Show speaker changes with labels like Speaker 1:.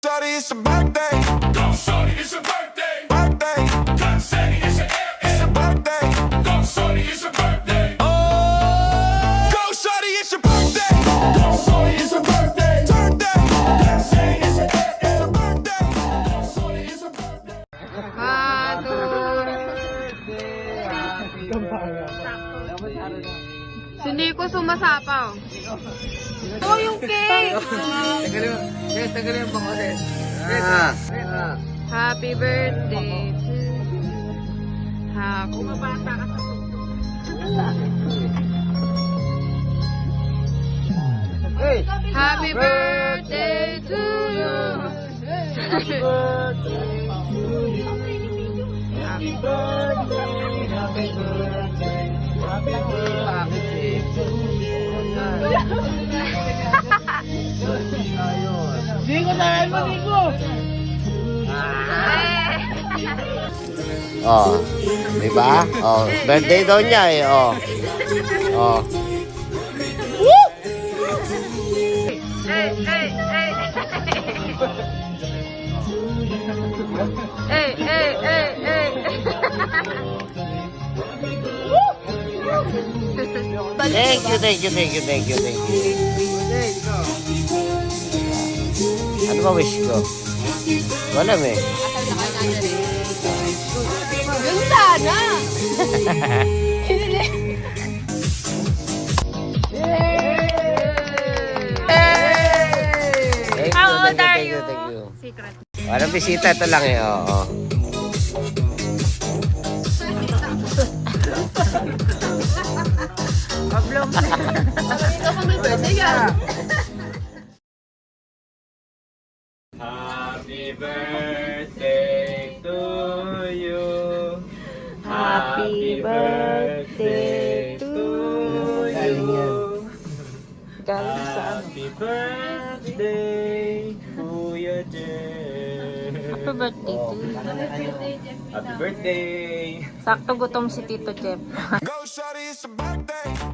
Speaker 1: Shorty, it's your birthday.
Speaker 2: Go shorty, it's your birthday.
Speaker 1: Birthday.
Speaker 2: Cut steady, it's your
Speaker 1: It's your birthday.
Speaker 2: Go shorty, it's your birthday.
Speaker 1: Oh, go shorty, it's your birthday.
Speaker 2: Go shorty, it's your birthday.
Speaker 1: Turn down.
Speaker 2: Cut steady, it's your
Speaker 1: It's your birthday.
Speaker 2: Go shorty, it's your birthday.
Speaker 3: Si Nico sumasapaw. Ito yung cake!
Speaker 4: Tagalin mo kasi.
Speaker 3: Happy birthday to Happy Bumabata ka sa Happy birthday to you. Happy birthday to you. Happy birthday, happy birthday, happy birthday to you.
Speaker 4: Nico, tayo mo, Nico!
Speaker 5: Oh, di ba? Oh, birthday daw niya eh. Oh. Oh.
Speaker 3: Hey, hey, hey. Hey, hey, hey, hey.
Speaker 5: Thank you, thank you, thank you, thank you, thank you. Ano ba wish ko? Wala eh.
Speaker 3: Yun sana.
Speaker 5: Thank you,
Speaker 3: How old
Speaker 5: thank
Speaker 3: are
Speaker 5: you,
Speaker 3: you?
Speaker 5: thank you.
Speaker 3: Secret.
Speaker 5: Walang bisita, ito lang eh. Oo.
Speaker 3: Problem. Ito kung may birthday yan.
Speaker 4: Happy birthday to you.
Speaker 3: Happy birthday to you. Galing sa ano?
Speaker 4: Happy birthday, Kuya Jen.
Speaker 3: Happy birthday to you.
Speaker 4: Happy birthday.
Speaker 3: Sakto gutom si Tito Jeff.
Speaker 1: Go shorty, it's your birthday.